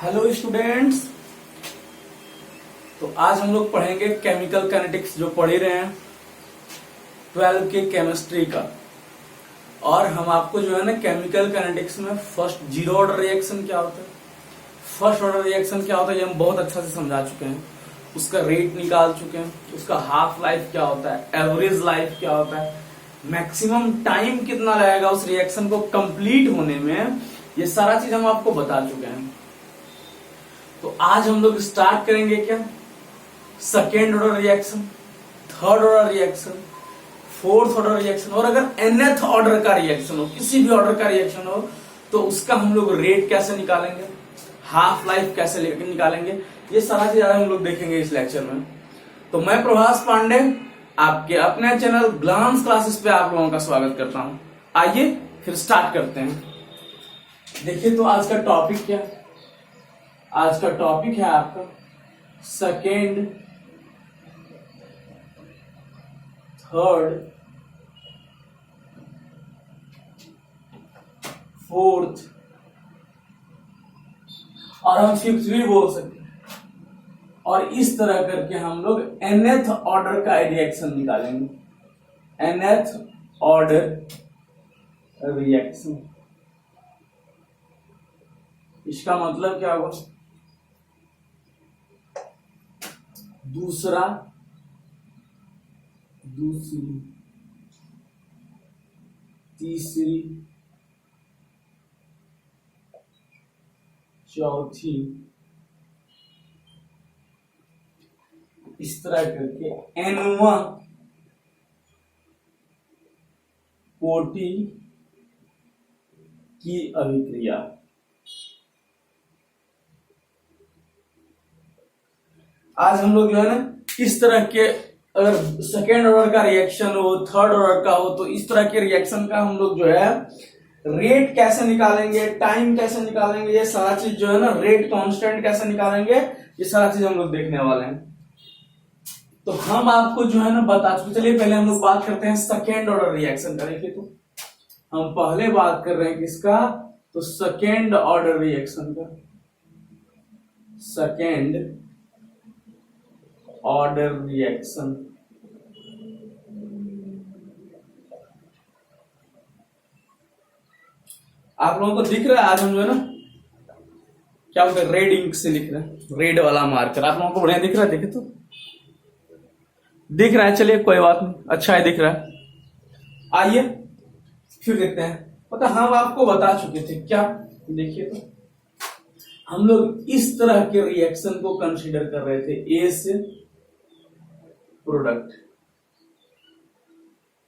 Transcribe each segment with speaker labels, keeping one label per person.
Speaker 1: Hello students. तो आज हम लोग पढ़ेंगे केमिकल काइनेटिक्स, जो पढ़ ही रहे हैं 12 के केमिस्ट्री का। और हम आपको जो है ना केमिकल काइनेटिक्स में फर्स्ट जीरो ऑर्डर रिएक्शन क्या होता है, फर्स्ट ऑर्डर रिएक्शन क्या होता है, ये हम बहुत अच्छा से समझा चुके हैं। उसका रेट निकाल चुके हैं, उसका हाफ लाइफ क्या होता है, एवरेज लाइफ क्या होता है, मैक्सिमम टाइम कितना लगेगा उस रिएक्शन को कंप्लीट होने में, ये सारा चीज हम आपको बता चुके हैं। तो आज हम लोग स्टार्ट करेंगे क्या, second order reaction, third order reaction, fourth order reaction, और अगर nth ऑर्डर का रिएक्शन हो, किसी भी ऑर्डर का रिएक्शन हो, तो उसका हम लोग रेट कैसे निकालेंगे, हाफ लाइफ कैसे निकालेंगे, ये सारा चीज हम लोग देखेंगे इस लेक्चर में। तो मैं प्रभास पांडे आपके अपने चैनल ग्लांस क्लासेस पे आप लोगों का स्वागत करता हूं। आइए फिर स्टार्ट करते हैं। देखिए तो आज का टॉपिक क्या, आज का टॉपिक है आपका सेकेंड, थर्ड, फोर्थ, और हम फिफ्थ भी बोल सकते हैं। और इस तरह करके हम लोग nth ऑर्डर का रिएक्शन निकालेंगे, nth ऑर्डर रिएक्शन। इसका मतलब क्या होगा, दूसरा, दूसरी, तीसरी, चौथी, इस तरह करके एनवा कोटि की अभिक्रिया। आज हम लोग जो है ना इस तरह के, अगर सेकेंड ऑर्डर का रिएक्शन हो, थर्ड ऑर्डर का हो, तो इस तरह के रिएक्शन का हम लोग जो है रेट कैसे निकालेंगे, टाइम कैसे निकालेंगे, ये सारा चीज जो है ना, रेट कांस्टेंट कैसे निकालेंगे, ये सारा चीज हम लोग देखने वाले हैं। तो हम आपको जो है ना बता चुके। चलिए पहले हम लोग बात करते हैं सेकेंड ऑर्डर रिएक्शन का। देखिए तो हम पहले बात कर रहे हैं किसका, तो सेकेंड ऑर्डर रिएक्शन का, सेकेंड ऑर्डर रिएक्शन। आप लोगों को दिख रहा है, आज हम जो है ना क्या बोलते हैं, रेड इंक से लिख रहे हैं, रेड वाला मार्कर। आप लोगों को बढ़िया दिख रहा है, देखे तो दिख रहा है। चलिए कोई बात नहीं, अच्छा है, दिख रहा है। आइए फिर देखते हैं। पता हम आपको बता चुके थे क्या, देखिए तो हम लोग इस तरह के रिएक्शन को कंसीडर कर रहे थे, ए से प्रोडक्ट।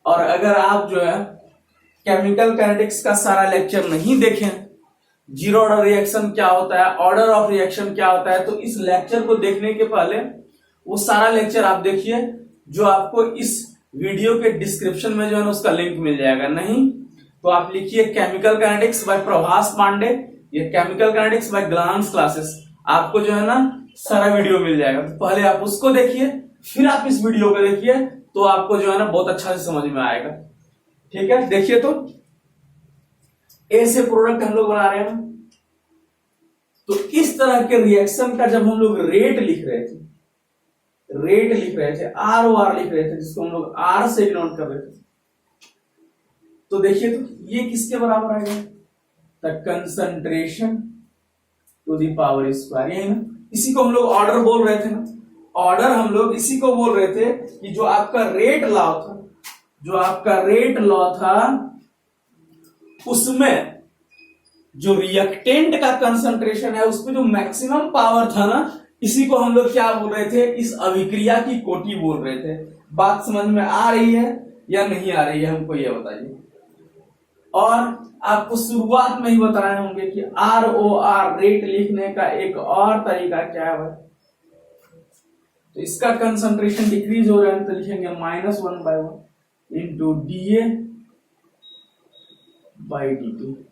Speaker 1: और अगर आप जो है केमिकल काइनेटिक्स का सारा लेक्चर नहीं देखें, जीरो ऑर्डर रिएक्शन क्या होता है, ऑर्डर ऑफ रिएक्शन क्या होता है, तो इस लेक्चर को देखने के पहले वो सारा लेक्चर आप देखिए, जो आपको इस वीडियो के डिस्क्रिप्शन में जो है ना उसका लिंक मिल जाएगा। नहीं तो आप लिखिए chemical kinetics by Prabhas Pandey, ये chemical kinetics by glance classes, आपको जो है ना सारा वीडियो मिल जाएगा। तो पहले आप उसको देखिए, फिर आप इस वीडियो को देखिए, तो आपको जो है ना बहुत अच्छा से समझ में आएगा। ठीक है, देखिए तो ए से प्रोडक्ट हम लोग बना रहे हैं। तो इस तरह के रिएक्शन का जब हम लोग रेट लिख रहे थे, रेट लिख रहे थे, आर ओ आर लिख रहे थे, जिसको हम लोग आर से डिनोट कर रहे थे, तो देखिए तो ये किसके बराबर आएगा, the concentration to the power square. यही ना, इसी को हम लोग ऑर्डर बोल रहे थे ना, ऑर्डर हम लोग इसी को बोल रहे थे कि जो आपका रेट लॉ था, जो आपका रेट लॉ था, उसमें जो रिएक्टेंट का कंसंट्रेशन है, उसमें जो मैक्सिमम पावर था ना, इसी को हम लोग क्या बोल रहे थे, इस अभिक्रिया की कोटि बोल रहे थे। बात समझ में आ रही है या नहीं आ रही है, हमको ये बताइए। और आपको शुरुआत में ही बताए होंगे कि आर ओ आर रेट लिखने का एक और तरीका क्या है। तो इसका कंसंट्रेशन डिक्रीज हो रहा है, तो लिखेंगे -1/1 into D A by D T.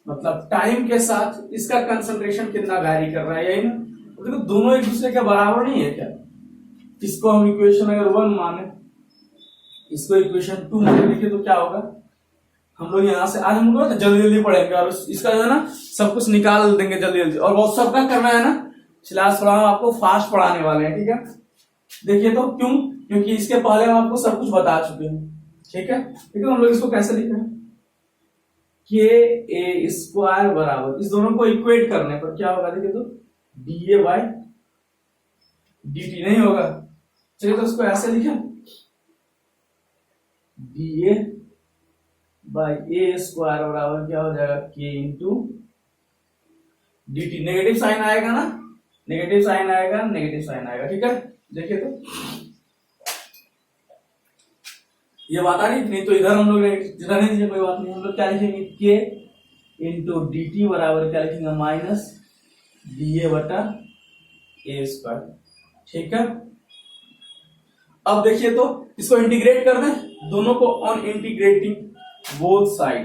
Speaker 1: मतलब टाइम के साथ इसका कंसंट्रेशन कितना वैरी कर रहा है, यही ना। देखो दोनों एक दूसरे के बराबर नहीं है क्या। इसको हम इक्वेशन अगर 1 माने, इसको इक्वेशन 2 माने, देखिए तो क्या होगा, हम लोग यहाँ से आज हम लोग जल्दी जल्दी पढ़ेंगे और इसका जो है ना सब कुछ निकाल देंगे जल्दी जल्दी, और बहुत सबका करना है ना, क्लास थोड़ा हम आपको फास्ट पढ़ाने वाले हैं, ठीक है। देखिए तो क्यों, क्योंकि इसके पहले हम आपको सब कुछ बता चुके हैं, ठीक है। ठीक है, हम लोग इसको कैसे लिख रहे हैं, के ए स्क्वायर बराबर, इस दोनों को इक्वेट करने पर क्या होगा, देखिए तो D A by D T नहीं होगा, चलिए तो उसको ऐसे लिखें, D A by A square बराबर क्या हो जाएगा, K into D T. Negative sign आएगा ना, नेगेटिव साइन आएगा, नेगेटिव साइन आएगा, ठीक है। देखिए तो ये बात आ रही, नहीं तो इधर हम लोग रहने दीजिए, कोई बात नहीं। हम लोग क्या लिखेंगे, के इंटू डी टी बराबर क्या लिखेंगे, माइनस डी ए बटा ए स्क्वायर, ठीक है। अब देखिए तो इसको इंटीग्रेट कर दें, दोनों को on integrating both side,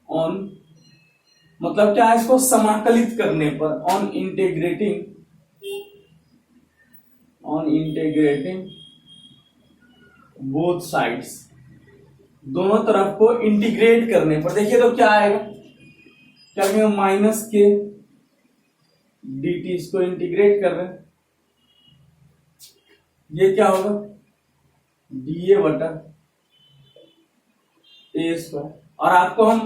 Speaker 1: on मतलब क्या है, इसको समाकलित करने पर, ऑन इंटीग्रेटिंग बोथ साइड्स, दोनों तरफ को इंटीग्रेट करने पर देखिए तो क्या आएगा, क्या कहेंगे, माइनस के डी टी, इसको इंटीग्रेट कर रहे हैं, ये क्या होगा, डी ए बटा ए स्क्वायर। और आपको हम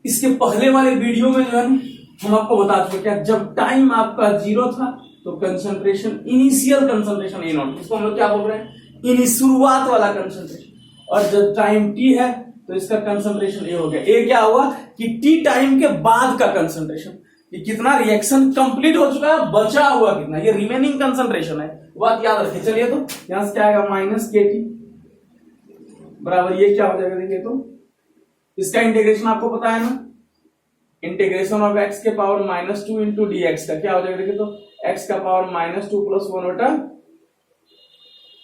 Speaker 1: इसके पहले वाले वीडियो में जो है हम आपको बता चुके क्या, जब टाइम आपका 0 था तो concentration, initial concentration A not, इसको हम लोग क्या बोल रहे हैं, शुरुआत वाला कंसंट्रेशन, और जब टाइम टी है तो इसका कंसंट्रेशन ए हो गया। ए क्या हुआ कि टी टाइम के बाद का कंसंट्रेशन, कि कितना रिएक्शन कंप्लीट हो चुका है, बचा हुआ कितना, ये रिमेनिंग कंसंट्रेशन है, बात याद रखिए। चलिए तो यहां से क्या आएगा, माइनस के टी बराबर ये क्या हो जाएगा, देखिए तो इसका इंटीग्रेशन आपको पता है ना, इंटीग्रेशन ऑफ एक्स के पावर -2 इंटू डी एक्स का क्या हो जाएगा, देखिए तो एक्स का पावर -2 + 1 बटा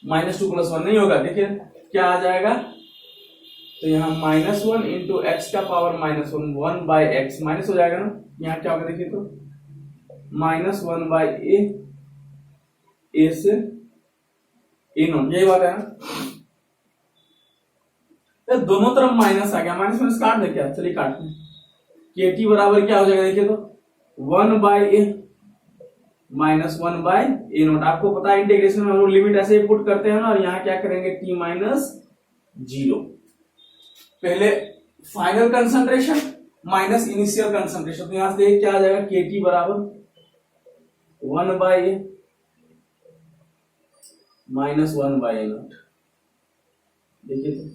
Speaker 1: -2 + 1 नहीं होगा, देखिए क्या आ जाएगा, तो यहाँ -1 इंटू एक्स का पावर -1 1 बाई एक्स माइनस हो जाएगा ना, यहाँ क्या होगा, देखिए तो -1 बाई ए से ए नॉट, यही बात है ना। तो दोनों तरफ माइनस आ गया, माइनस माइनस काट दे क्या, चलिए काटते हैं। के टी बराबर क्या हो जाएगा, देखिए तो 1 by A -1 by A not. आपको पता है इंटीग्रेशन में हम लोग लिमिट ऐसे ही पुट करते हैं ना, और यहाँ क्या करेंगे, टी -0, पहले final concentration minus initial concentration, तो यहां से क्या आ जाएगा, के टी बराबर 1 by A -1 by A not. देखिए तो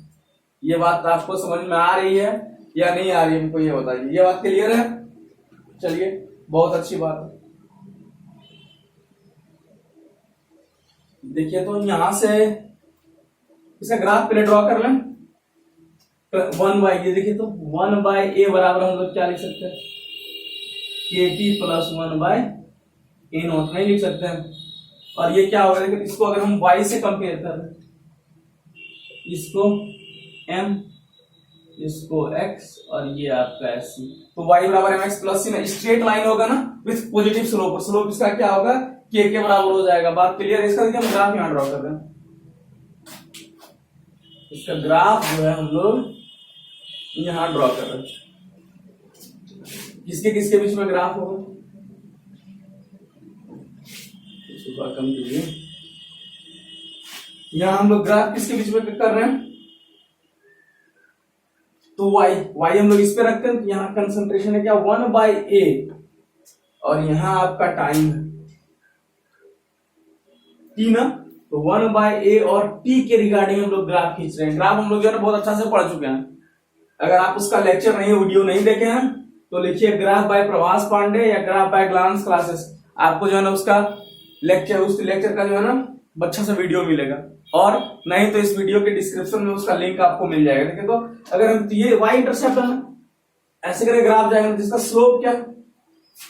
Speaker 1: ये बात आपको समझ में आ रही है या नहीं आ रही है, हमको ये बताइए, ये बात क्लियर है। चलिए बहुत अच्छी बात है। देखिए तो यहां से इसका ग्राफ पहले ड्रॉ कर लें, 1 बाई, ये देखिए तो 1 बाई ए बराबर हम लोग क्या लिख सकते हैं, के T plus 1 by A not, नहीं लिख सकते हैं। और ये क्या होगा, देखिए इसको अगर हम y से कंपेयर करें, इसको m, इसको x, और ये आपका s, तो y बराबर mx प्लस सी में स्ट्रेट लाइन होगा ना विथ पॉजिटिव स्लोप, स्लोप इसका क्या होगा, k के बराबर हो जाएगा। बात क्लियर है। इसका देखिए हम ग्राफ यहां ड्रॉ कर रहे हैं, इसका ग्राफ जो है हम लोग यहां ड्रॉ कर रहे हैं। किसके किसके बीच में ग्राफ होगा, कम कीजिए, यहां हम लोग ग्राफ किसके बीच में कर रहे हैं, तो y हम लोग इस पे रखते हैं, यहां कंसंट्रेशन है क्या, 1 बाई ए, और यहां आपका टाइम है टी ना, तो 1 बाई ए और टी के रिगार्डिंग हम लोग ग्राफ खींच रहे हैं। ग्राफ हम लोग जो है बहुत अच्छा से पढ़ चुके हैं, अगर आप उसका लेक्चर नहीं, वीडियो नहीं देखे हैं तो लिखिए ग्राफ बाय प्रभास पांडे या ग्राफ बाय ग्लांस क्लासेस, आपको जो है ना उसका लेक्चर, उस लेक्चर का जो है ना अच्छा सा वीडियो मिलेगा, और नहीं तो इस वीडियो के डिस्क्रिप्शन में उसका लिंक आपको मिल जाएगा। देखिए तो अगर हम ये y इंटरसेप्ट है ना, ऐसे करके ग्राफ जाएगा, जिसका स्लोप क्या,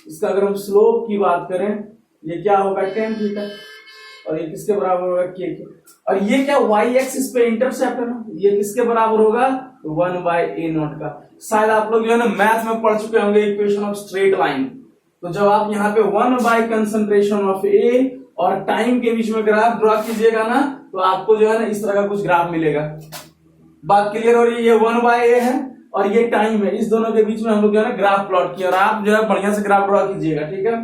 Speaker 1: इसका अगर हम स्लोप की बात करें, ये क्या होगा, tan थीटा, और ये किसके बराबर होगा, k के, और ये क्या y एक्सिस पे इंटरसेप्ट है ना, ये किसके बराबर होगा, 1 बाई ए नॉट का। शायद आप लोग जो है ना मैथ में पढ़ चुके होंगे इक्वेशन ऑफ स्ट्रेट लाइन, तो जब आप यहाँ पे 1 बाई कंसंट्रेशन ऑफ ए और टाइम के बीच में ग्राफ ड्रॉ कीजिएगा ना, तो आपको जो है ना इस तरह का कुछ ग्राफ मिलेगा। बात क्लियर हो रही है? ये 1/a है और ये टाइम है, इस दोनों के बीच में हम लोग जो है ना ग्राफ प्लॉट किया, और आप जो है बढ़िया से ग्राफ ड्रॉ कीजिएगा, ठीक है?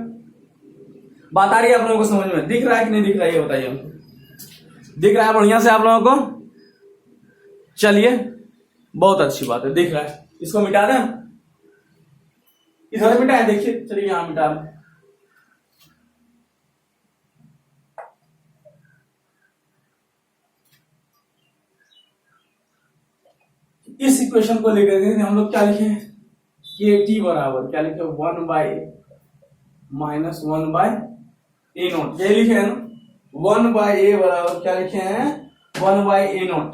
Speaker 1: बात आ रही है आप लोगों को समझ में? दिख रहा है कि नहीं दिख रहा है ये बताइए हमको। दिख रहा है बढ़िया से आप लोगों को? चलिए, बहुत अच्छी बात है, दिख रहा है। इसको मिटा दें, इधर मिटाए, देखिए, चलिए यहां मिटा दें। इस इक्वेशन को लेकर के हम लोग क्या लिखे? के टी बराबर क्या लिखे? 1/a माइनस 1/a0, ये लिखे हैं ना? 1/a बराबर क्या लिखे हैं? 1/a0।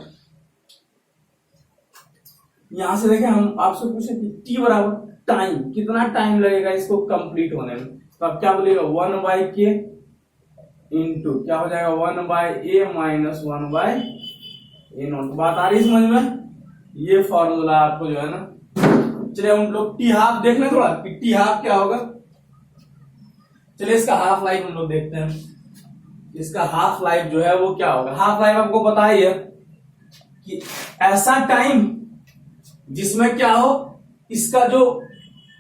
Speaker 1: यहां से देखें, हम आपसे पूछे कि टी बराबर टाइम, कितना टाइम लगेगा इसको कंप्लीट होने में, तो आप क्या बोलेगा? 1/k इंटू क्या हो जाएगा? 1/a minus 1/a0। बात आ रही समझ में? ये फॉर्मूला आपको जो है ना, चलिए हम लोग टी हाफ देख लें थोड़ा, कि टी हाफ क्या होगा। चलिए इसका हाफ लाइफ हम लोग देखते हैं, इसका हाफ लाइफ जो है वो क्या होगा। हाफ लाइफ आपको पता ही है कि ऐसा टाइम जिसमें क्या हो, इसका जो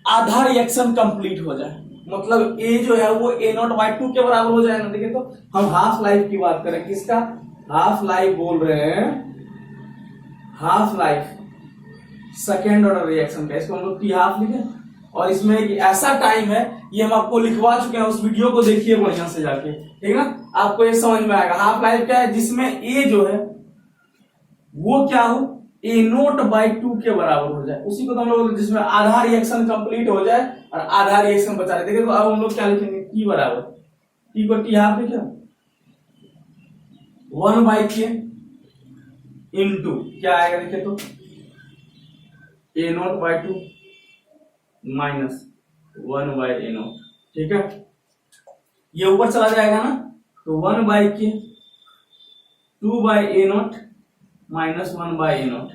Speaker 1: आधा रिएक्शन कंप्लीट हो जाए, मतलब ए जो है वो a0/2 के बराबर हो जाए ना। देखिए, तो हम हाफ लाइफ की बात करें, किसका हाफ लाइफ बोल रहे हैं? Half life second order reaction का, इसको हम लोग टी हाफ लिखे। और इसमें एक ऐसा टाइम है, ये हम आपको लिखवा चुके हैं, उस वीडियो को देखिए बढ़िया से जाके, ठीक है ना? आपको ये समझ में आएगा। हाफ लाइफ क्या है? जिसमें ए जो है वो क्या हो, a0/2 के बराबर हो जाए, उसी को तो हम लोग, जिसमें आधा रिएक्शन कंप्लीट हो जाए और आधा रिएक्शन बचा रहे। देखिए, तो अब हम लोग क्या लिखेंगे? टी बराबर, टी को टी हाफ लिखे, 1/k इंटू क्या आएगा? देखिए तो a0/2 माइनस 1/a0, ठीक है? ये ऊपर चला जाएगा ना, तो 1/k 2/a0 माइनस 1/a0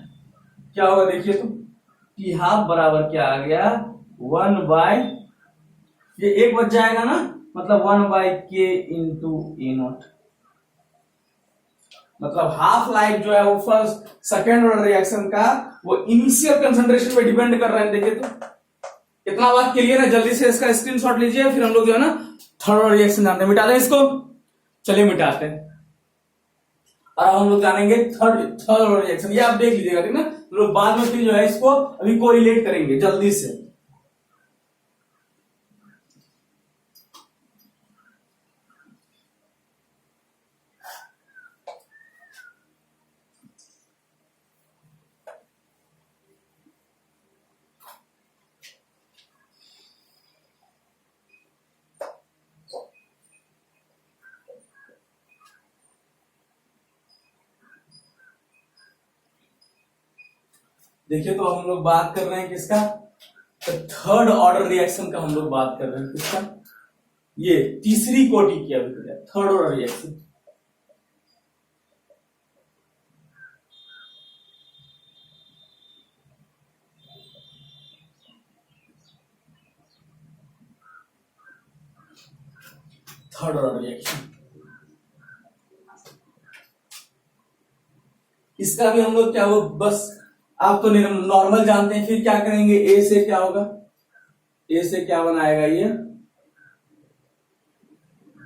Speaker 1: क्या होगा? देखिए तो टी हाफ बराबर क्या आ गया? 1/, ये एक बच जाएगा ना, मतलब 1/k इंटू a0। मतलब हाफ लाइफ जो है वो फर्स्ट सेकेंड ऑर्डर रिएक्शन का वो इनिशियल कंसंट्रेशन पे डिपेंड कर रहा है। देखिए तो इतना बात क्लियर है? जल्दी से इसका स्क्रीनशॉट लीजिए, फिर हम लोग जो है ना थर्ड ऑर्डर रिएक्शन जानते हैं। मिटा दें इसको, चलिए मिटाते हैं। और हम लोग जानेंगे थर्ड ऑर्डर रिएक्शन। ये आप देख लीजिएगा, ठीक ना? हम लोग बाद में फिर जो है इसको अभी कोरिलेट करेंगे जल्दी से। देखिए, तो हम लोग बात कर रहे हैं किसका? तो थर्ड ऑर्डर रिएक्शन का हम लोग बात कर रहे हैं। किसका? ये तीसरी कोटि की अभिक्रिया, third order reaction. Third order reaction, इसका भी हम लोग क्या हो, बस आप तो नॉर्मल जानते हैं। फिर क्या करेंगे? ए से क्या होगा? ए से क्या बनाएगा? ये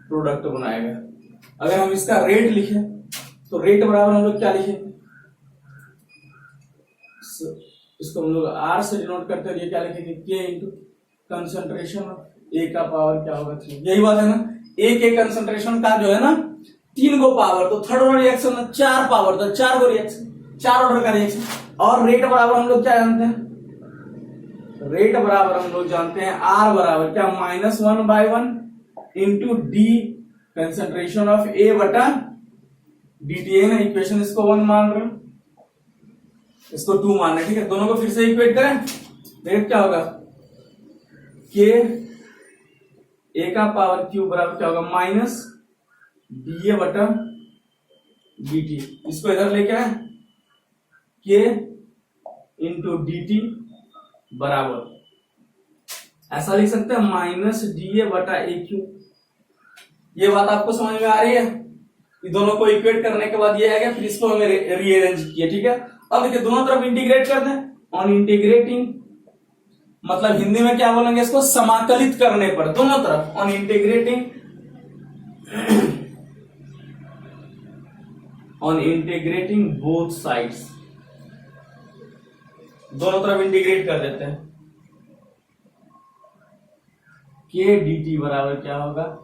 Speaker 1: प्रोडक्ट बनाएगा। अगर हम इसका रेट लिखें तो रेट बराबर हम लोग क्या लिखेंगे? इसको हम लोग आर से डिनोट करते हैं। ये क्या लिखेंगे? के इंटू कंसंट्रेशन ऑफ ए का पावर क्या होगा? 3। यही बात है ना? ए के कंसंट्रेशन का जो है ना 3 गो पावर, तो थर्ड ऑर्डर रिएक्शन में 4 पावर, तो 4 गो रिएक्शन, 4 ऑर्डर का रिएक्शन। और रेट बराबर हम लोग क्या जानते हैं? रेट बराबर हम लोग जानते हैं आर बराबर क्या? -1/1 इंटू डी कंसंट्रेशन ऑफ ए बटा dt है ना। इक्वेशन इसको 1 मान रहे हो, इसको 2 मान रहे, ठीक है? दोनों को फिर से इक्वेट करें। रेट क्या होगा? के ए का पावर क्यूब बराबर क्या होगा? माइनस डी ए बटा डी टी। इसको इधर लेके आए, के इंटू डी टी बराबर ऐसा लिख सकते हैं माइनस डी ए बटा ए क्यूब। ये बात आपको समझ में आ रही है? ये दोनों को इक्वेट करने के बाद ये आ गया, फिर इसको हमें रीअरेंज किया, ठीक है? अब देखिए दोनों तरफ इंटीग्रेट कर दें। ऑन इंटीग्रेटिंग मतलब हिंदी में क्या बोलेंगे इसको, समाकलित करने पर दोनों तरफ। On integrating on integrating both sides, दोनों तरफ इंटीग्रेट कर देते हैं। के डी टी बराबर क्या होगा,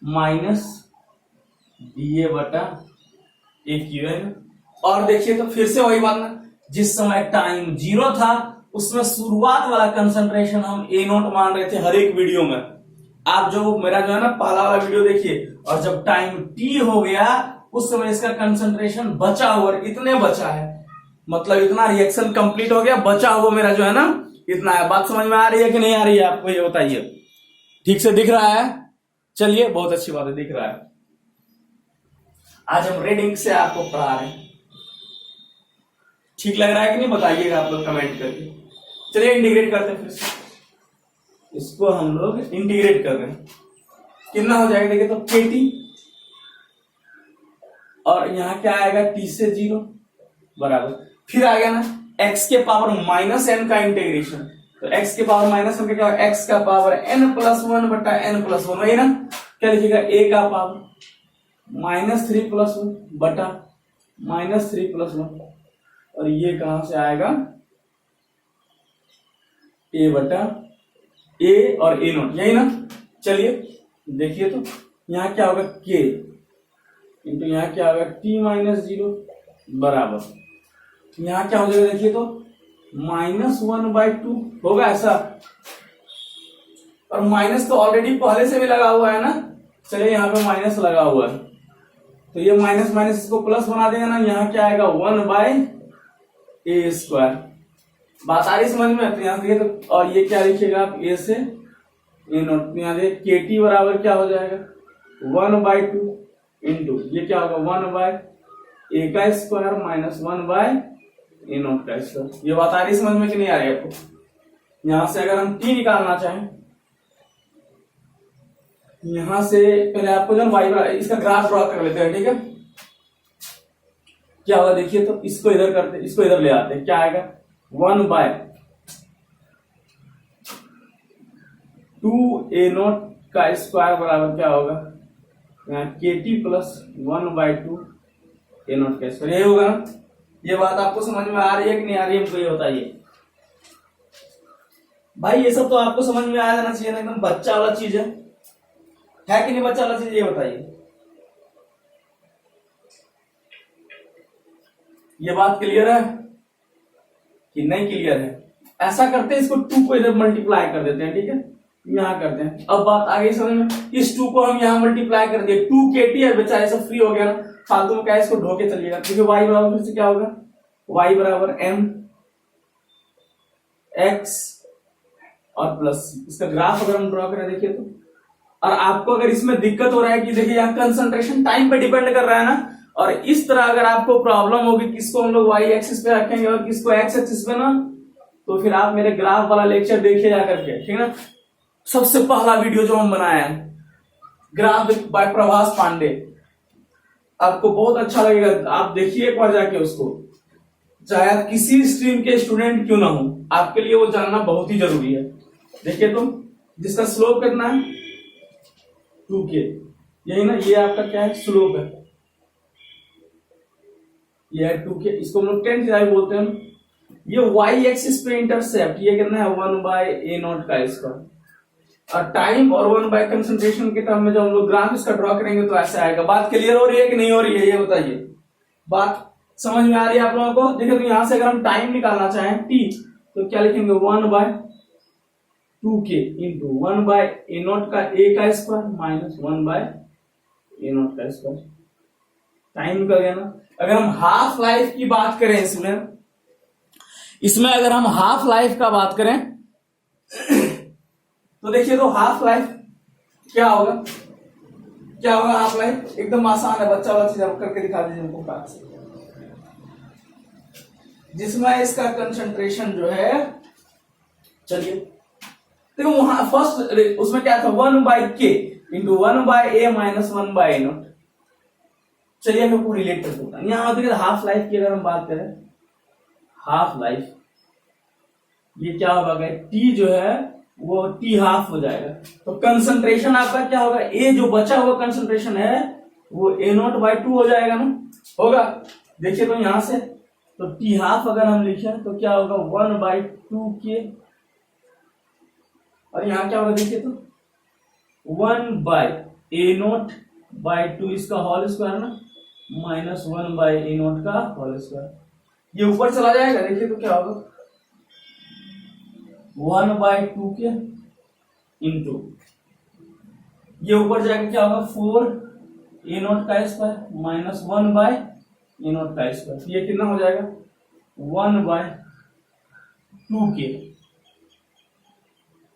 Speaker 1: माइनस डी ए बटा ए क्यू एन। और देखिए तो फिर से वही बात ना, जिस समय टाइम 0 था उसमें शुरुआत वाला कंसंट्रेशन हम ए नोट मान रहे थे हर एक वीडियो में। आप जो मेरा जो है ना पहला वाला वीडियो देखिए, और जब टाइम टी हो गया उस समय इसका कंसंट्रेशन बचा हुआ इतने बचा है, मतलब इतना रिएक्शन कंप्लीट हो गया, बचा हुआ मेरा जो है ना इतना है। बात समझ में आ रही है कि नहीं आ रही है आपको, ये बताइए। ठीक से दिख रहा है? चलिए बहुत अच्छी बात है, दिख रहा है। आज हम रीडिंग से आपको पढ़ा रहे हैं, ठीक लग रहा है कि नहीं बताइएगा आप लोग कमेंट करके। चलिए इंटीग्रेट करते हैं, फिर से इसको हम लोग इंटीग्रेट कर रहे हैं। कितना हो जाएगा देखिए तो KT, और यहां क्या आएगा T से 0 बराबर, फिर आ गया ना x के पावर माइनस n का इंटीग्रेशन। तो x के पावर माइनस n का क्या होगा, x का पावर n+1 बटा n+1, वही ना। क्या लिखिएगा, a का पावर -3+1 बटा -3+1, और ये कहां से आएगा, a बटा a और a नोट, यही ना। चलिए देखिए तो यहां क्या होगा, k इंटू यहां क्या होगा t-0 बराबर, यहां क्या हो जाएगा देखिए तो -1/2 होगा ऐसा, और माइनस तो ऑलरेडी पहले से भी लगा हुआ है ना। चलिए यहाँ पे माइनस लगा हुआ है, तो ये माइनस माइनस इसको प्लस बना देगा ना, यहाँ क्या आएगा 1/a²। बात आ रही समझ में? तो यहाँ देखिए तो, और ये क्या लिखिएगा आप, a से a नोट, यहाँ देखिए KT बराबर क्या हो जाएगा 1/2 इंटू ये क्या होगा 1/a² माइनस 1/a नोट का स्क्वायर। ये बात आ रही समझ में कि नहीं आ रही आपको? यहां से अगर हम t निकालना चाहें, यहां से पहले आपको जो वाई इसका ग्राफ ड्रॉ कर लेते हैं, ठीक है। क्या होगा देखिए तो, इसको इधर करते, इसको इधर ले आते हैं, क्या आएगा 1/2a नोट का स्क्वायर बराबर क्या होगा, यहाँ KT प्लस 1/2 a नोट का स्क्वायर, यही होगा ना। ये बात आपको समझ में आ रही है कि नहीं आ रही है, हमको ये बताइए भाई। ये सब तो आपको समझ में आ जाना चाहिए ना, एकदम बच्चा वाला चीज है कि नहीं बच्चा वाला चीज, ये बताइए। ये बात क्लियर है कि नहीं क्लियर है? ऐसा करते हैं, इसको 2 को इधर मल्टीप्लाई कर देते हैं, ठीक है, यहां करते हैं। अब बात आ गई समझ में, इस 2 को हम यहां मल्टीप्लाई कर दिए, 2KT है, बेचारे सब फ्री हो गया ना, फालतू में क्या इसको ढो के चलिएगा। क्योंकि y बराबर फिर से क्या होगा, y बराबर m x और प्लस, इसका ग्राफ अगर हम ड्रॉ करें देखिए तो। और आपको अगर इसमें दिक्कत हो रहा है कि देखिए यहाँ कंसंट्रेशन टाइम पे डिपेंड कर रहा है ना, और इस तरह अगर आपको प्रॉब्लम होगी, किसको हम लोग y एक्सिस पे रखेंगे और किसको x एक्सिस पे ना, तो फिर आप मेरे ग्राफ वाला लेक्चर देखिए जाकर के, ठीक है ना। सबसे पहला वीडियो जो हम बनाए हैं, ग्राफ बाय प्रभास पांडे, आपको बहुत अच्छा लगेगा, आप देखिए एक बार जाके उसको। चाहे आप किसी स्ट्रीम के स्टूडेंट क्यों ना हो, आपके लिए वो जानना बहुत ही जरूरी है। देखिए तो, जिसका स्लोप कितना है 2k, यही ना, ये आपका क्या है, स्लोप है, ये है 2k, इसको हम लोग 10 बोलते हैं। ये y एक्सिस पे इंटरसेप्ट, ये कितना है 1/a नोट का स्क्वायर, और टाइम और 1 कंसंट्रेशन के टर्म में जब हम लोग ग्राफ इसका ड्रॉ करेंगे तो ऐसा आएगा। बात क्लियर हो रही है कि नहीं हो रही है, ये बताइए। बात समझ में आ रही है आप लोगों को? देखिए तो यहां से अगर हम टाइम निकालना चाहें t, तो क्या लिखेंगे 1/2k इंटू 1/a नोट का a का स्क्वायर माइनस 1/a नोट का स्क्वायर। टाइम निकल गया ना। अगर हम हाफ लाइफ की बात करें, इसमें अगर हम हाफ लाइफ का बात करें तो देखिए तो हाफ लाइफ क्या होगा, क्या होगा हाफ लाइफ, एकदम आसान है, बच्चा वाला चीज आप करके दिखा दीजिए हमको पास, जिसमें इसका कंसंट्रेशन जो है, चलिए देखो वहां फर्स्ट उसमें क्या था 1/k into 1/a minus 1/a note. चलिए मैं आपको रिलेट कर दूंगा। यहाँ देखिए हाफ लाइफ की अगर हम बात करें हाफ लाइफ, ये क्या होगा, टी जो है वो टी हाफ हो जाएगा। तो कंसंट्रेशन आपका क्या होगा, ए जो बचा हुआ कंसंट्रेशन है वो A0/2 हो जाएगा ना, होगा। देखिए तो यहां से तो टी हाफ अगर हम लिखें तो क्या होगा 1/2K, और यहाँ क्या होगा देखिए तो 1/A0/2 इसका होल स्क्वायर ना, -1/A0 का होल स्क्वायर, ये ऊपर चला जाएगा। देखिए तो क्या होगा 1/2K इंटू ये ऊपर जाएगा क्या होगा 4A0 का स्क्वायर -1/A0 का स्क्वायर, ये कितना हो जाएगा 1/2K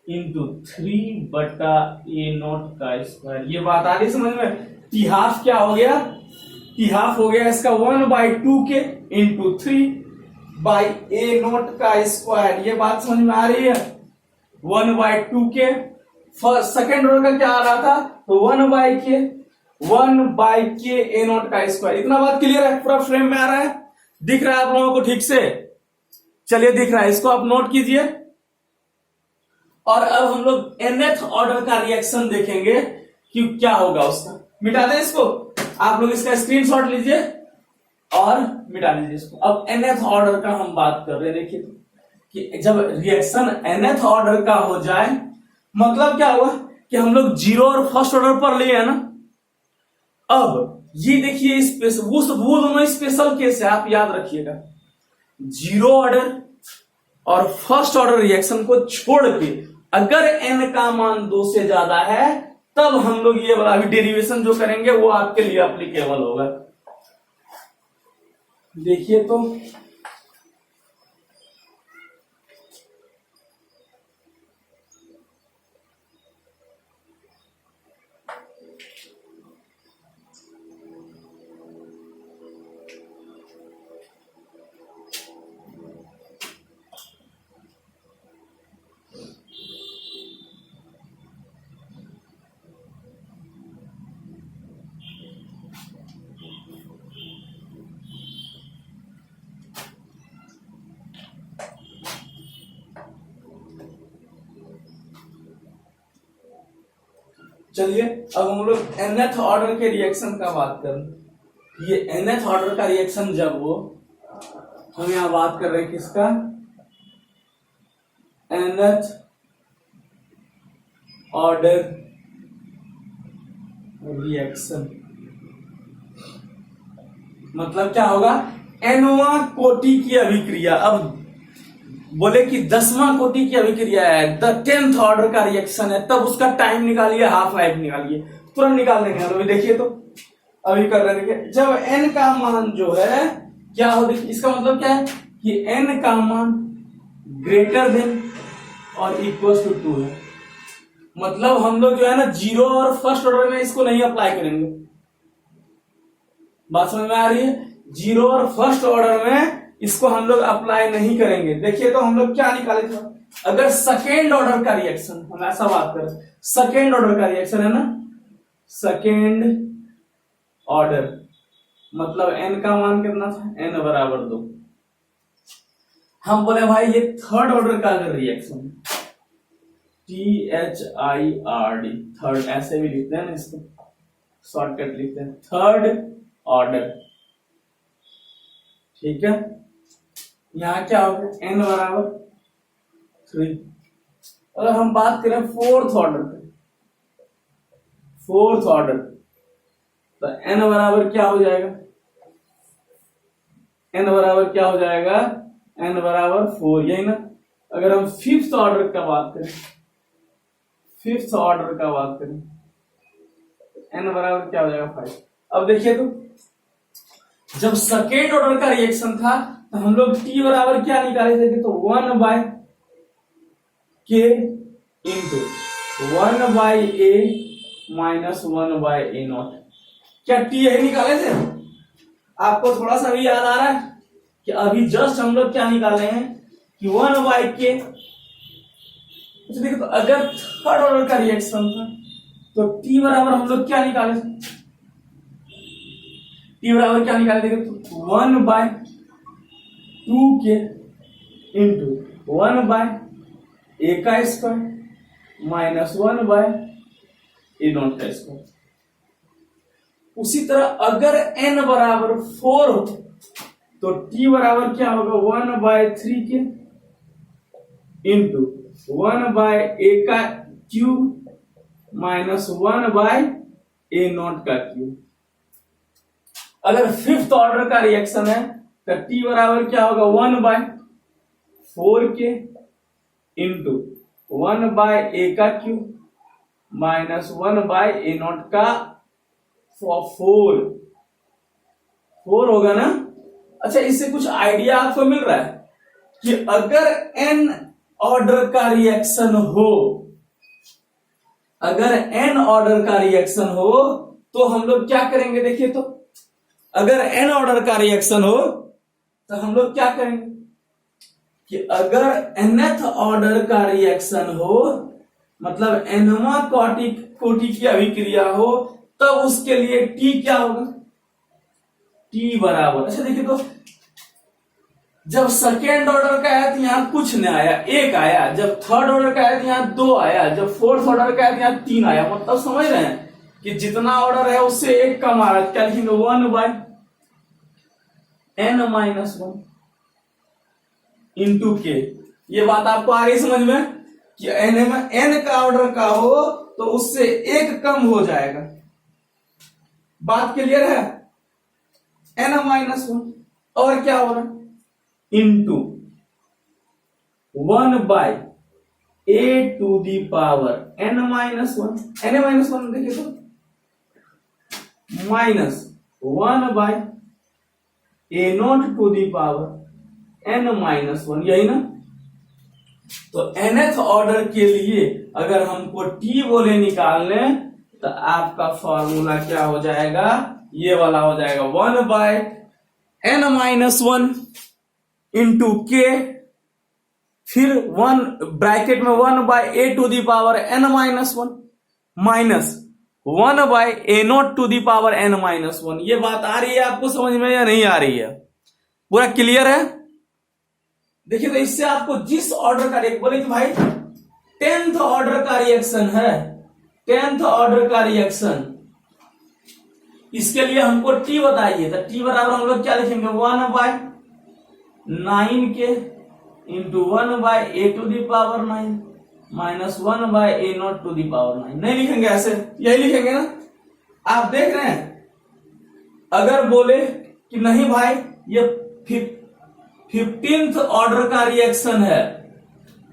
Speaker 1: इंटू 3/A0 का स्क्वायर। ये बात आ रही समझ में। टी हाफ क्या हो गया, टी हाफ हो गया इसका 1/2K इंटू 3/A0 का स्क्वायर। ये बात समझ में आ रही है। 1/2K फर्स्ट सेकेंड ऑर्डर का क्या आ रहा था, तो 1/K A0 का स्क्वायर। इतना बात क्लियर है, पूरा फ्रेम में आ रहा है, दिख रहा है आप लोगों को ठीक से। चलिए दिख रहा है, इसको आप नोट कीजिए। और अब हम लोग nth ऑर्डर का रिएक्शन देखेंगे कि क्या होगा उसका। मिटा दें इसको, आप लोग इसका स्क्रीनशॉट लीजिए और मिटा लीजिए इसको। अब nth ऑर्डर का हम बात कर रहे हैं। देखिए कि जब रिएक्शन nth ऑर्डर का हो जाए, मतलब क्या हुआ कि हम लोग जीरो और फर्स्ट ऑर्डर पर लिए है ना। अब ये देखिए वो दोनों स्पेशल केस है, आप याद रखिएगा। जीरो ऑर्डर और फर्स्ट ऑर्डर रिएक्शन को छोड़ के अगर n का मान 2 से ज्यादा है, तब हम लोग ये वाला अभी डेरिवेशन जो करेंगे वो आपके लिए एप्लीकेबल होगा। देखिए तो चलिए अब हम लोग nth ऑर्डर के रिएक्शन का बात करें। ये nth ऑर्डर का रिएक्शन जब वो हम यहां बात कर रहे हैं किसका, nth ऑर्डर रिएक्शन। मतलब क्या होगा, nवां कोटि की अभिक्रिया। अब बोले कि 10वां कोटि की अभिक्रिया है, द 10th ऑर्डर का रिएक्शन है, तब उसका टाइम निकालिए, हाफ लाइफ निकालिए, तुरंत निकाल देंगे। अभी देखिए तो अभी कर रहे देखिए, जब n का मान जो है क्या हो, देखिए इसका मतलब क्या है कि n का मान ग्रेटर देन और इक्वल टू 2 है। मतलब हम लोग जो है ना जीरो और फर्स्ट ऑर्डर में इसको नहीं अप्लाई करेंगे। बात समझ में आ रही है, जीरो और फर्स्ट ऑर्डर में इसको हम लोग अप्लाई नहीं करेंगे। देखिए तो हम लोग क्या निकाले थे, अगर सेकेंड ऑर्डर का रिएक्शन, हम ऐसा बात करें सेकेंड ऑर्डर का रिएक्शन है ना, सेकेंड ऑर्डर मतलब n का मान कितना था, n = 2। हम बोले भाई ये थर्ड ऑर्डर का अगर रिएक्शन, THIRD, थर्ड ऐसे भी लिखते हैं ना, इसको शॉर्टकट लिखते हैं थर्ड ऑर्डर, ठीक है। यहां क्या होगा n = 3। अगर हम बात करें फोर्थ ऑर्डर पे, फोर्थ ऑर्डर, तो n बराबर क्या हो जाएगा, n बराबर क्या हो जाएगा, n = 4, यही ना। अगर हम फिफ्थ ऑर्डर का बात करें, फिफ्थ ऑर्डर का बात करें, n बराबर क्या हो जाएगा 5। अब देखिए तो जब सेकेंड ऑर्डर का रिएक्शन था तो हम लोग t बराबर क्या निकाले थे, तो 1/K into 1/A minus 1/A0। क्या t यही निकाले थे? आपको थोड़ा सा भी याद आ रहा है कि अभी जस्ट हम लोग क्या निकाले हैं कि 1/K। देखिए तो अगर थर्ड ऑर्डर का रिएक्शन था तो t बराबर हम लोग क्या निकाले थे, t बराबर क्या निकाले थे, तो 1/2K इंटू 1/a का स्क्वायर माइनस 1/a नॉट का स्क्वायर। उसी तरह अगर n बराबर 4 हो तो t बराबर क्या होगा 1/3 के इंटू 1/a का क्यूब माइनस 1/a नॉट का क्यूब। अगर फिफ्थ ऑर्डर का रिएक्शन है तो t बराबर क्या होगा 1/4 के इंटू 1/a का क्यूब माइनस 1/a नॉट का 4 होगा ना। अच्छा, इससे कुछ आइडिया आपको मिल रहा है कि अगर n ऑर्डर का रिएक्शन हो, अगर n ऑर्डर का रिएक्शन हो तो हम लोग क्या करेंगे। देखिए तो अगर n ऑर्डर का रिएक्शन हो तो हम लोग क्या करेंगे कि अगर nth ऑर्डर का रिएक्शन हो, मतलब nवां कोटि की अभिक्रिया हो, तब उसके लिए t क्या होगा, t बराबर। अच्छा देखिए तो जब सेकेंड ऑर्डर का आया तो यहां कुछ नहीं आया, 1 आया। जब थर्ड ऑर्डर का आया तो यहां 2 आया। जब फोर्थ ऑर्डर का आया तो यहां 3 आया। मतलब समझ रहे हैं कि जितना ऑर्डर है उससे 1 कम आ रहा है। क्या लिखेंगे 1/n-1 इंटू के। ये बात आपको आ रही समझ में कि n का ऑर्डर का हो तो उससे 1 कम हो जाएगा। बात क्लियर है। n-1 और क्या हो रहा है into 1/a to the power n-1। n-1 देखिए तो minus 1/a not to the power n-1, यही ना। तो nth ऑर्डर के लिए अगर हमको t बोले निकालने तो आपका फॉर्मूला क्या हो जाएगा, ये वाला हो जाएगा 1/n-1 इंटू के, फिर 1 ब्रैकेट में 1/a to the power n-1 minus 1/a not to the power n-1। ये बात आ रही है आपको समझ में या नहीं आ रही है, पूरा क्लियर है। देखिए तो इससे आपको जिस ऑर्डर का बोले कि भाई 10th ऑर्डर का रिएक्शन है, 10th ऑर्डर का रिएक्शन, इसके लिए हमको t बताइए। तो t बराबर हम लोग क्या लिखेंगे 1/9 के into 1/a to the power 9 minus 1/a not to the power 9। नहीं लिखेंगे ऐसे, यही लिखेंगे ना। आप देख रहे हैं अगर बोले कि नहीं भाई ये 15th ऑर्डर का रिएक्शन है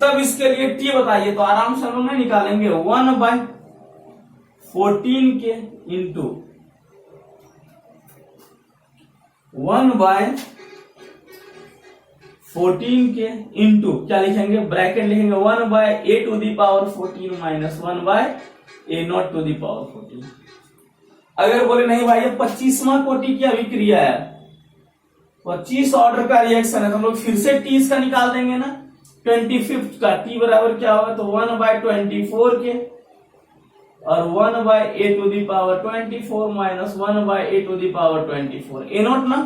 Speaker 1: तब इसके लिए t बताइए, तो आराम से हम लोग नहीं निकालेंगे 1/14 के इंटू 1/14 के इंटू क्या लिखेंगे, ब्रैकेट लिखेंगे 1/a to the power 14 minus 1/a not to the power 14। अगर बोले नहीं भाई ये 25वां कोटि की अभिक्रिया है, 25 ऑर्डर का रिएक्शन है, तो हम लोग फिर से t इसका निकाल देंगे ना। 25th का t बराबर क्या होगा, तो 1/24 के और 1/a to the power 24 minus 1/a to the power 24 a not ना।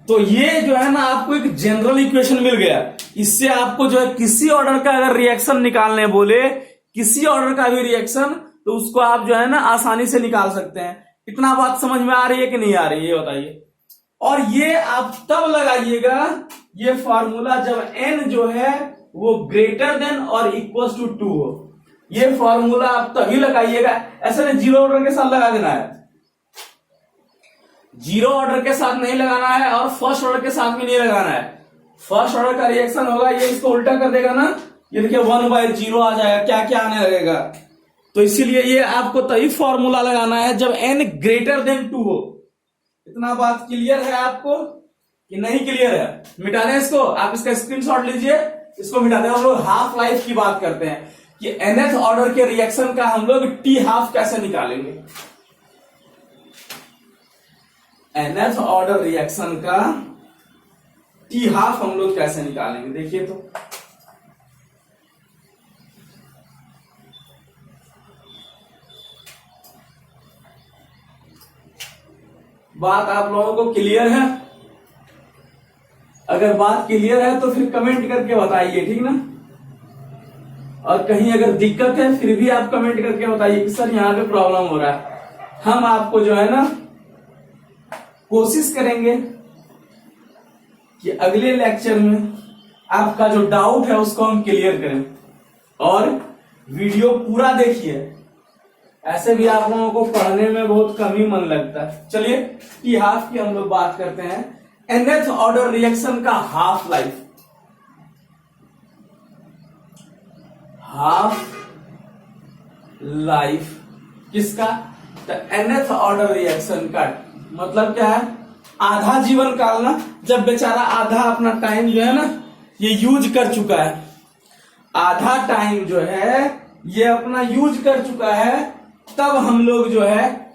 Speaker 1: तो ये जो है ना आपको एक जनरल इक्वेशन मिल गया। इससे आपको जो है किसी ऑर्डर का अगर रिएक्शन निकालने बोले, किसी ऑर्डर का भी रिएक्शन, तो उसको आप जो है ना आसानी से निकाल सकते हैं। इतना बात समझ में आ रही है कि नहीं आ रही है, ये बताइए। और ये आप तब लगाइएगा ये फॉर्मूला जब n जो है वो ग्रेटर देन और इक्वल टू 2 हो। ये फॉर्मूला आप तभी लगाइएगा, ऐसा नहीं जीरो ऑर्डर के साथ लगा देना है। जीरो ऑर्डर के साथ नहीं लगाना है और फर्स्ट ऑर्डर के साथ भी नहीं लगाना है। फर्स्ट ऑर्डर का रिएक्शन होगा ये इसको उल्टा कर देगा ना, ये देखिए 1/0 आ जाएगा, क्या क्या आने लगेगा। तो इसीलिए ये आपको तभी फॉर्मूला लगाना है जब n ग्रेटर देन 2 हो। इतना बात क्लियर है आपको कि नहीं क्लियर है? मिटा दें इसको, आप इसका स्क्रीनशॉट लीजिए, इसको मिटा दें। हम लोग हाफ लाइफ की बात करते हैं कि nth ऑर्डर के रिएक्शन का हम लोग t हाफ कैसे निकालेंगे। nth ऑर्डर रिएक्शन का t हाफ हम लोग कैसे निकालेंगे, देखिए तो बात आप लोगों को क्लियर है? अगर बात क्लियर है तो फिर कमेंट करके बताइए, ठीक ना। और कहीं अगर दिक्कत है फिर भी आप कमेंट करके बताइए कि सर यहाँ पे प्रॉब्लम हो रहा है। हम आपको जो है ना कोशिश करेंगे कि अगले लेक्चर में आपका जो डाउट है उसको हम क्लियर करें। और वीडियो पूरा देखिए, ऐसे भी आप लोगों को पढ़ने में बहुत कम ही मन लगता है। चलिए टी हाफ की हम लोग बात करते हैं। nth ऑर्डर रिएक्शन का हाफ लाइफ, किसका? तो nth ऑर्डर रिएक्शन का मतलब क्या है? आधा जीवन काल ना, जब बेचारा आधा अपना टाइम जो है ना ये यूज कर चुका है, आधा टाइम जो है ये अपना यूज कर चुका है, तब हम लोग जो है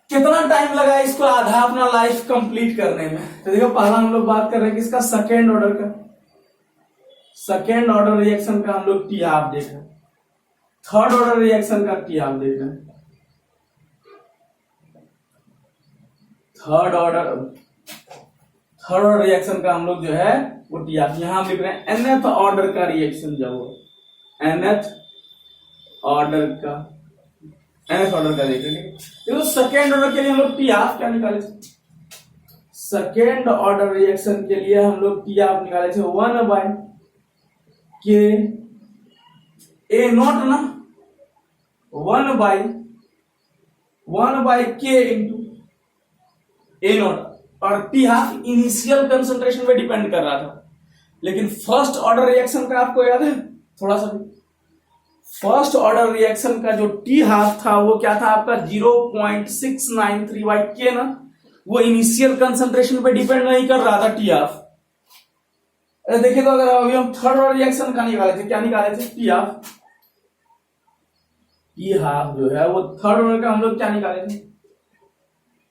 Speaker 1: कितना टाइम लगा इसको आधा अपना लाइफ कंप्लीट करने में। तो देखो पहला हम लोग बात कर रहे हैं किसका? सेकेंड ऑर्डर का। सेकेंड ऑर्डर रिएक्शन का हम लोग टी हाफ देख रहे हैं। थर्ड ऑर्डर रिएक्शन का टी हाफ देख रहे हैं। थर्ड ऑर्डर रिएक्शन का हम लोग जो है वो टी हाफ यहां लिख रहे हैं। nth ऑर्डर का रिएक्शन जब हो, nth ऑर्डर का देख रहे हैं। तो सेकेंड ऑर्डर के लिए हम लोग टी हाफ क्या निकाले थे? सेकेंड ऑर्डर रिएक्शन के लिए हम लोग टी हाफ निकाले थे 1/k ए नॉट ना, 1/k इंटू ए नॉट। और टी हाफ इनिशियल कंसंट्रेशन पे डिपेंड कर रहा था, लेकिन फर्स्ट ऑर्डर रिएक्शन का आपको याद है थोड़ा सा? फर्स्ट ऑर्डर रिएक्शन का जो टी हाफ था वो क्या था आपका? 0.693/k ना, वो इनिशियल कंसंट्रेशन पे डिपेंड नहीं कर रहा था टी हाफ। देखिए तो अगर अभी हम थर्ड ऑर्डर रिएक्शन का निकाले थे, क्या निकाले थे? टी हाफ जो है वो थर्ड ऑर्डर का हम लोग क्या निकाले थे?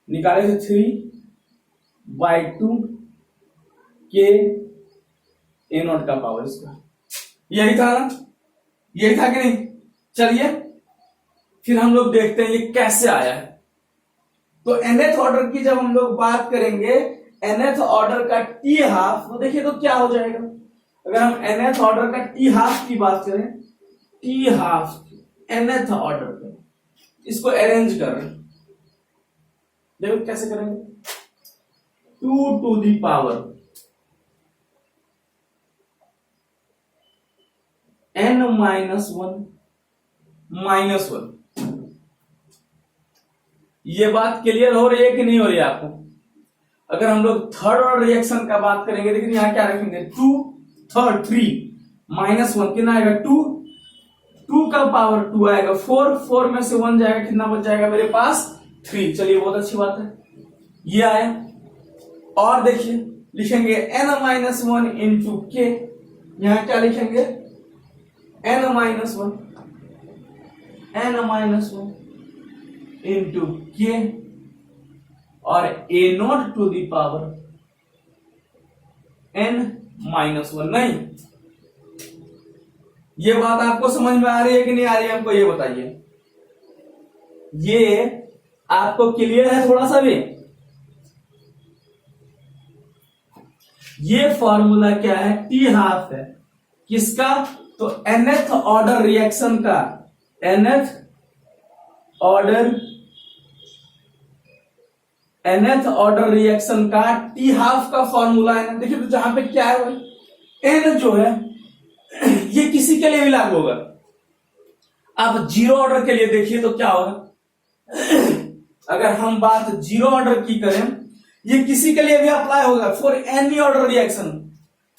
Speaker 1: निकाले थे 3/2k ए नॉट का पावर इसका। यही था ना, यही था कि नहीं? चलिए फिर हम लोग देखते हैं ये कैसे आया है। तो nth ऑर्डर की जब हम लोग बात करेंगे, nth ऑर्डर का टी हाफ, तो देखिए तो क्या हो जाएगा? अगर हम nth ऑर्डर का टी हाफ की बात करें, टी हाफ nth ऑर्डर का, इसको अरेंज कर रहे हैं, देखो कैसे करेंगे? 2 to the power n -1 ये बात क्लियर हो रही है कि नहीं हो रही है आपको? अगर हम लोग थर्ड ऑर्डर रिएक्शन का बात करेंगे, देखिए यहां क्या रखेंगे? 2 3 -1 कितना आएगा? 2 का पावर 2 आएगा, 4 में से 1 जाएगा, कितना बच जाएगा मेरे पास? 3। चलिए बहुत अच्छी बात है, ये आया। और देखिए लिखेंगे n-1 इंटू के, यहां क्या लिखेंगे? n-1 इंटू के और a not to the power n-1। नहीं, ये बात आपको समझ में आ रही है कि नहीं आ रही है? हमको ये बताइए, ये आपको क्लियर है थोड़ा सा भी? ये फॉर्मूला क्या है? टी हाफ है किसका? तो nth ऑर्डर रिएक्शन का, nth ऑर्डर रिएक्शन का टी हाफ का फॉर्मूला है ना। देखिए तो जहां पे क्या है भाई, n जो है ये किसी के लिए भी लागू होगा। आप जीरो ऑर्डर के लिए देखिए तो क्या होगा? अगर हम बात जीरो ऑर्डर की करें, ये किसी के लिए भी अप्लाई होगा फॉर एनी ऑर्डर रिएक्शन।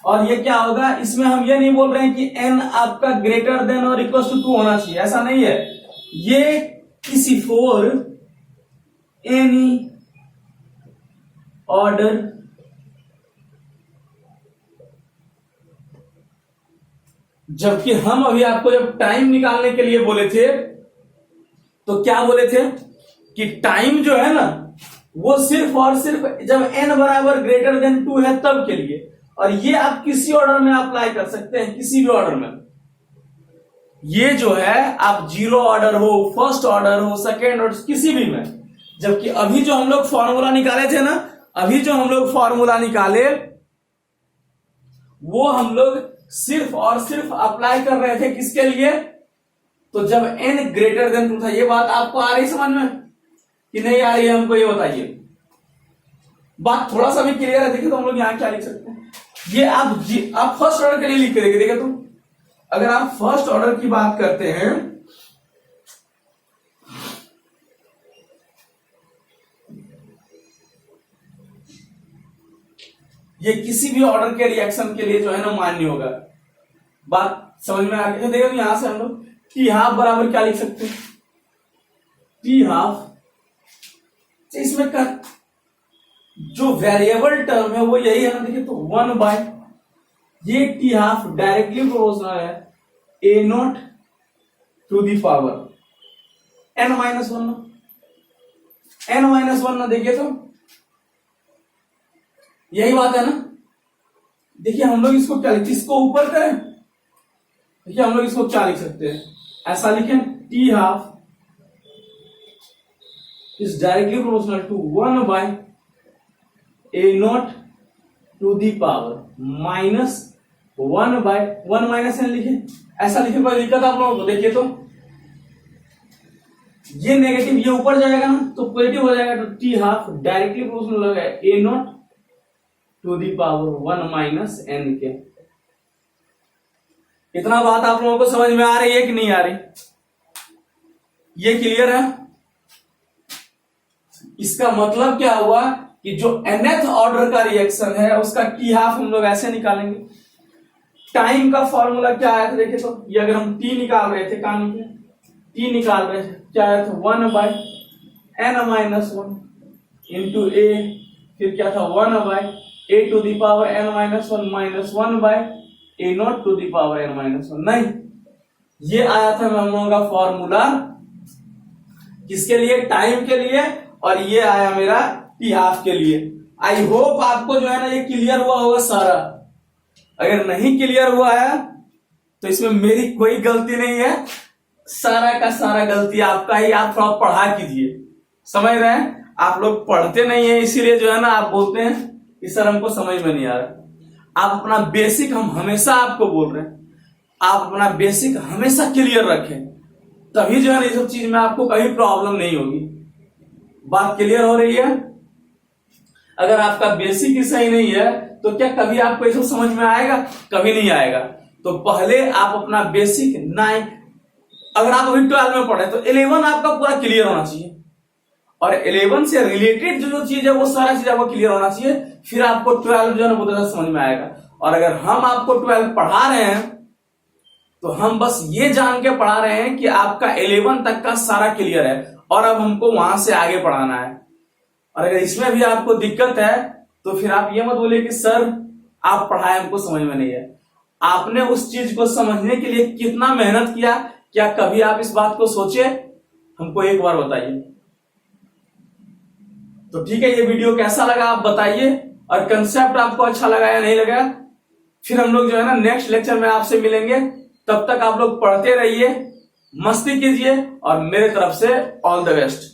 Speaker 1: और ये क्या होगा? इसमें हम ये नहीं बोल रहे हैं कि n आपका ग्रेटर देन और इक्वल टू 2 होना चाहिए, ऐसा नहीं है। ये किसी फॉर एनी ऑर्डर जबकि हम अभी आपको जब टाइम निकालने के लिए बोले थे तो क्या बोले थे कि टाइम जो है ना वो सिर्फ और सिर्फ जब n बराबर ग्रेटर देन 2 है तब के लिए। और ये आप किसी ऑर्डर में अप्लाई कर सकते हैं, किसी भी ऑर्डर में। ये जो है आप जीरो ऑर्डर हो, फर्स्ट ऑर्डर हो, सेकेंड ऑर्डर, किसी भी में। जबकि अभी जो हम लोग फॉर्मूला निकाले थे ना अभी जो हम लोग फॉर्मूला निकाले वो हम लोग सिर्फ और सिर्फ अप्लाई कर रहे थे किसके लिए, तो जब n ग्रेटर देन 2 था। ये बात आपको आ रही समझ में कि नहीं आ रही है, हमको ये बताइए। बात थोड़ा सा भी क्लियर है। देखिए तो हम लोग यहां क्या लिख सकते हैं, ये आप फर्स्ट ऑर्डर के लिए लिख के देखिए। देखिए तो अगर आप फर्स्ट ऑर्डर की बात करते हैं ये किसी भी ऑर्डर के रिएक्शन के लिए जो है ना मान्य होगा। बात समझ में आ गई। देखिए तो यहां से हम लोग टी हाफ बराबर क्या लिख सकते हैं, टी हाफ, इसमें का जो वेरिएबल टर्म है वो यही है ना। देखिए तो 1 बाय ये टी हाफ डायरेक्टली प्रोपोर्शनल है a not to the power n minus one ना। देखिए तो यही बात है ना। देखिए हम लोग इसको क्या लिखते, इसको ऊपर करें। देखिए हम लोग इसको क्या लिख सकते हैं, ऐसा लिखें T half is directly proportional to 1 by A not to the power minus 1 by 1 minus N लिखे। ऐसा लिखे कोई दिक्कत आप लोगों को। देखिए तो ये नेगेटिव ये ऊपर जाएगा ना तो पॉजिटिव हो जाएगा, तो टी हाफ डायरेक्टली प्रोपोर्शनल हो गया a not to the power 1 minus n के। इतना बात आप लोगों को समझ में आ रही है कि नहीं आ रही, ये क्लियर है। इसका मतलब क्या हुआ कि जो nth ऑर्डर का रिएक्शन है उसका टी हाफ हम लोग ऐसे निकालेंगे। टाइम का फॉर्मूला क्या आया था, देखिए तो ये अगर हम टी निकाल रहे थे, काम टी निकाल रहे थे, क्या आया था 1 by N minus 1 into A, फिर क्या था 1 by A to the power N minus 1 minus 1 by A not to the power N minus 1। नहीं, ये आया था हम लोगों का फॉर्मूला किसके लिए, टाइम के लिए, और ये आया मेरा टी हाफ के लिए। आई होप आपको जो है ना ये क्लियर हुआ होगा सारा। अगर नहीं क्लियर हुआ है तो इसमें मेरी कोई गलती नहीं है, सारा का सारा गलती आपका ही। आप थोड़ा पढ़ा कीजिए, समझ रहे हैं। आप लोग पढ़ते नहीं है इसीलिए जो है ना आप बोलते हैं कि सर हमको समझ में नहीं आ रहा। आप अपना बेसिक, हम हमेशा आपको बोल रहे हैं, आप अपना बेसिक हमेशा क्लियर रखें, तभी जो है ना ये सब चीज में आपको कभी प्रॉब्लम नहीं होगी। बात क्लियर हो रही है। अगर आपका बेसिक ही सही नहीं है तो क्या कभी आपको ये सब समझ में आएगा, कभी नहीं आएगा। तो पहले आप अपना बेसिक 9, अगर आप अभी 12 में पढ़े तो 11 आपका पूरा क्लियर होना चाहिए, और 11 से रिलेटेड जो चीज है वो सारा चीज आपको क्लियर होना चाहिए, फिर आपको 12 जो है ना बहुत ज्यादा समझ में आएगा। और अगर हम आपको 12 पढ़ा रहे हैं तो हम बस ये जान के पढ़ा रहे हैं कि आपका 11 तक का सारा क्लियर है और अब हमको वहां से आगे पढ़ाना है। और अगर इसमें भी आपको दिक्कत है तो फिर आप ये मत बोलिए कि सर आप पढ़ाए हमको समझ में नहीं है। आपने उस चीज को समझने के लिए कितना मेहनत किया, क्या कभी आप इस बात को सोचे, हमको एक बार बताइए। तो ठीक है, ये वीडियो कैसा लगा आप बताइए, और कंसेप्ट आपको अच्छा लगा या नहीं लगा। फिर हम लोग जो है ना नेक्स्ट लेक्चर में आपसे मिलेंगे। तब तक आप लोग पढ़ते रहिए, मस्ती कीजिए, और मेरे तरफ से ऑल द बेस्ट।